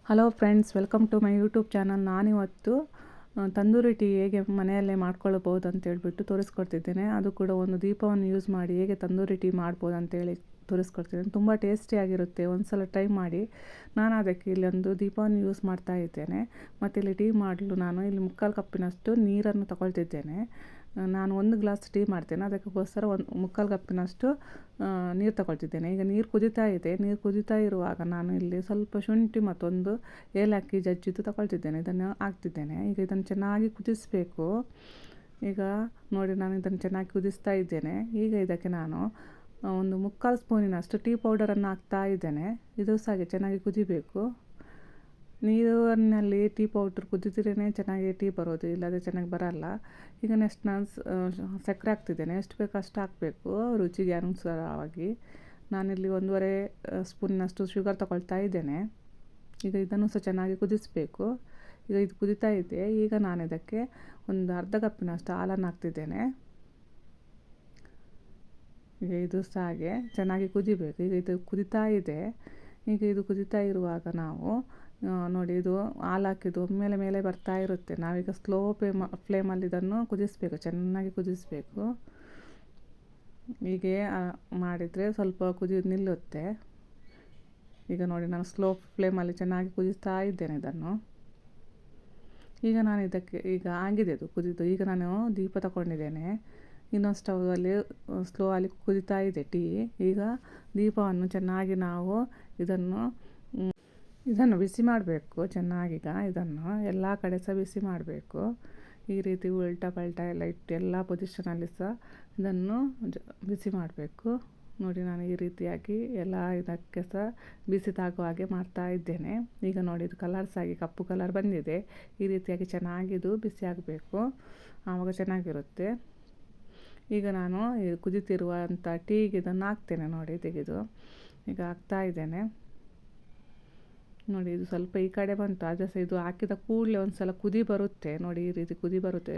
Hello friends, welcome to my YouTube channel. ನಾನಿವತ್ತು tandoori tea ಹೇಗೆ ಮನೆಯಲ್ಲೇ ಮಾಡ್ಕೊಳ್ಬೋದು ಅಂತೇಳ್ಬಿಟ್ಟು ತೋರಿಸ್ಕೊಡ್ತಿದ್ದೇನೆ. ಅದು ಕೂಡ ಒಂದು ದೀಪವನ್ನು ಯೂಸ್ ಮಾಡಿ ಹೇಗೆ ತಂದೂರಿ ಟೀ ಮಾಡ್ಬೋದು ಅಂತೇಳಿ ತೋರಿಸ್ಕೊಡ್ತಿದ್ದೇನೆ. ತುಂಬ ಟೇಸ್ಟಿಯಾಗಿರುತ್ತೆ, ಒಂದು ಸಲ ಟ್ರೈ ಮಾಡಿ. ನಾನು ಅದಕ್ಕೆ ಇಲ್ಲಿ ಒಂದು ದೀಪವನ್ನು ಯೂಸ್ ಮಾಡ್ತಾ ಇದ್ದೇನೆ. ಮತ್ತು ಇಲ್ಲಿ ಟೀ ಮಾಡಲು ನಾನು ಇಲ್ಲಿ 3/4 ಕಪ್ಪಿನಷ್ಟು ನೀರನ್ನು ತಗೊಳ್ತಿದ್ದೇನೆ. ನಾನು 1 ಗ್ಲಾಸ್ ಟೀ ಮಾಡ್ತೇನೆ, ಅದಕ್ಕೋಸ್ಕರ 3/4 ಕಪ್ಪಿನಷ್ಟು ನೀರು ತಗೊಳ್ತಿದ್ದೇನೆ. ಈಗ ನೀರು ಕುದೀತಾ ಇದೆ. ನೀರು ಕುದೀತಾ ಇರುವಾಗ ನಾನು ಇಲ್ಲಿ ಸ್ವಲ್ಪ ಶುಂಠಿ ಮತ್ತೊಂದು ಏಲಕ್ಕಿ ಜಜ್ಜಿದ್ದು ತಗೊಳ್ತಿದ್ದೇನೆ. ಇದನ್ನು ಹಾಕ್ತಿದ್ದೇನೆ. ಈಗ ಇದನ್ನು ಚೆನ್ನಾಗಿ ಕುದಿಸಬೇಕು. ಈಗ ನೋಡಿ, ನಾನು ಇದನ್ನು ಚೆನ್ನಾಗಿ ಕುದಿಸ್ತಾ ಇದ್ದೇನೆ. ಈಗ ಇದಕ್ಕೆ ನಾನು ಒಂದು 3/4 ಸ್ಪೂನಿನಷ್ಟು ಟೀ ಪೌಡರನ್ನು ಹಾಕ್ತಾ ಇದ್ದೇನೆ. ಇದು ಸಹ ಚೆನ್ನಾಗಿ ಕುದಿಬೇಕು. ನೀರಿನಲ್ಲಿ ಟೀ ಪೌಡ್ರ್ ಕುದಿದ್ರೇ ಚೆನ್ನಾಗಿ ಟೀ ಬರೋದು, ಇಲ್ಲದೆ ಚೆನ್ನಾಗಿ ಬರಲ್ಲ. ಈಗ ನೆಕ್ಸ್ಟ್ ನಾನು ಸಕ್ಕರೆ ಹಾಕ್ತಿದ್ದೇನೆ. ಎಷ್ಟು ಬೇಕು ಅಷ್ಟು ಹಾಕಬೇಕು, ರುಚಿಗೆ ಅನುಸಾರವಾಗಿ. ನಾನಿಲ್ಲಿ 1.5 ಸ್ಪೂನಿನಷ್ಟು ಶುಗರ್ ತಗೊಳ್ತಾ ಇದ್ದೇನೆ. ಈಗ ಇದನ್ನು ಸಹ ಚೆನ್ನಾಗಿ ಕುದಿಸಬೇಕು. ಈಗ ಇದು ಕುದೀತಾ ಇದೆ. ಈಗ ನಾನು ಇದಕ್ಕೆ ಒಂದು ಅರ್ಧ ಕಪ್ಪಿನಷ್ಟು ಹಾಲನ್ನು ಹಾಕ್ತಿದ್ದೇನೆ. ಈಗ ಇದು ಸಹ ಹಾಗೆ ಚೆನ್ನಾಗಿ ಕುದಿಬೇಕು. ಈಗ ಇದು ಕುದೀತಾ ಇದೆ. ಈಗ ಇದು ಕುದೀತಾ ಇರುವಾಗ ನಾವು ನೋಡಿ, ಇದು ಹಾಲು ಹಾಕಿದ್ದು ಮೇಲೆ ಬರ್ತಾ ಇರುತ್ತೆ. ನಾವೀಗ ಸ್ಲೋ ಫ್ಲೇಮಲ್ಲಿ ಇದನ್ನು ಕುದಿಸಬೇಕು, ಚೆನ್ನಾಗಿ ಕುದಿಸಬೇಕು. ಹೀಗೆ ಮಾಡಿದರೆ ಸ್ವಲ್ಪ ಕುದಿಯೋದು ನಿಲ್ಲುತ್ತೆ. ಈಗ ನೋಡಿ, ನಾನು ಸ್ಲೋ ಫ್ಲೇಮಲ್ಲಿ ಚೆನ್ನಾಗಿ ಕುದಿಸ್ತಾ ಇದ್ದೇನೆ ಇದನ್ನು. ಈಗ ನಾನು ಇದಕ್ಕೆ ಆಗಿದೆ ಅದು ಕುದಿದು. ಈಗ ನಾನು ದೀಪ ತಗೊಂಡಿದ್ದೇನೆ. ಇನ್ನೊಂದು ಸ್ಟವಲ್ಲಿ ಸ್ಲೋ ಅಲ್ಲಿ ಕುದೀತಾ ಇದೆ ಟೀ. ಈಗ ದೀಪವನ್ನು ಚೆನ್ನಾಗಿ ನಾವು ಇದನ್ನು ಬಿಸಿ ಮಾಡಬೇಕು ಚೆನ್ನಾಗೀಗ. ಇದನ್ನು ಎಲ್ಲ ಕಡೆ ಸಹ ಬಿಸಿ ಮಾಡಬೇಕು. ಈ ರೀತಿ ಉಲ್ಟಾ ಪಲ್ಟಾ ಎಲ್ಲ ಇಟ್ಟು ಎಲ್ಲ ಪೊಸಿಷನಲ್ಲಿ ಸಹ ಇದನ್ನು ಬಿಸಿ ಮಾಡಬೇಕು. ನೋಡಿ, ನಾನು ಈ ರೀತಿಯಾಗಿ ಎಲ್ಲ ಇದಕ್ಕೆ ಸಹ ಬಿಸಿ ತಾಗುವ ಹಾಗೆ ಮಾಡ್ತಾ ಇದ್ದೇನೆ. ಈಗ ನೋಡಿ, ಇದು ಕಲರ್ಸ್ ಆಗಿ ಕಪ್ಪು ಕಲರ್ ಬಂದಿದೆ. ಈ ರೀತಿಯಾಗಿ ಚೆನ್ನಾಗಿದು ಬಿಸಿ ಆಗಬೇಕು, ಆವಾಗ ಚೆನ್ನಾಗಿರುತ್ತೆ. ಈಗ ನಾನು ಕುದೀತಿರುವಂಥ ಟೀಗೆ ಇದನ್ನು ಹಾಕ್ತೇನೆ. ನೋಡಿ, ತೆಗೆದು ಈಗ ಹಾಕ್ತಾ ಇದ್ದೇನೆ. ನೋಡಿ, ಇದು ಸ್ವಲ್ಪ ಈ ಕಡೆ ಬಂತು. ಆದರೆ ಸಹ ಇದು ಹಾಕಿದ ಕೂಡಲೇ ಒಂದು ಸಲ ಕುದಿ ಬರುತ್ತೆ. ನೋಡಿ, ಈ ರೀತಿ ಕುದಿ ಬರುತ್ತೆ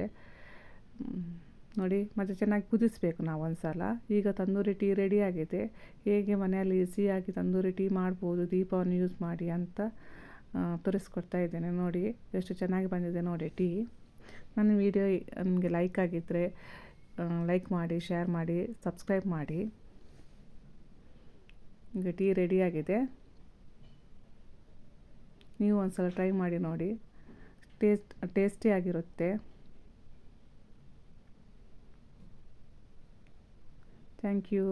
ನೋಡಿ. ಮತ್ತು ಚೆನ್ನಾಗಿ ಕುದಿಸಬೇಕು ನಾವು ಒಂದು ಸಲ. ಈಗ ತಂದೂರಿ ಟೀ ರೆಡಿಯಾಗಿದೆ. ಹೇಗೆ ಮನೆಯಲ್ಲಿ ಈಸಿಯಾಗಿ ತಂದೂರಿ ಟೀ ಮಾಡ್ಬೋದು ದೀಪವನ್ನು ಯೂಸ್ ಮಾಡಿ ಅಂತ ತೋರಿಸ್ಕೊಡ್ತಾ ಇದ್ದೇನೆ. ನೋಡಿ ಎಷ್ಟು ಚೆನ್ನಾಗಿ ಬಂದಿದೆ ನೋಡಿ ಟೀ. ನನ್ನ ವಿಡಿಯೋ ನಿಮಗೆ ಲೈಕ್ ಆಗಿದ್ದರೆ ಲೈಕ್ ಮಾಡಿ, ಶೇರ್ ಮಾಡಿ, ಸಬ್ಸ್ಕ್ರೈಬ್ ಮಾಡಿ. ಈಗ ಟೀ ರೆಡಿಯಾಗಿದೆ. ನೀವು ಒಂದು ಸಲ ಟ್ರೈ ಮಾಡಿ ನೋಡಿ, ಟೇಸ್ಟಿಯಾಗಿರುತ್ತೆ. Thank you.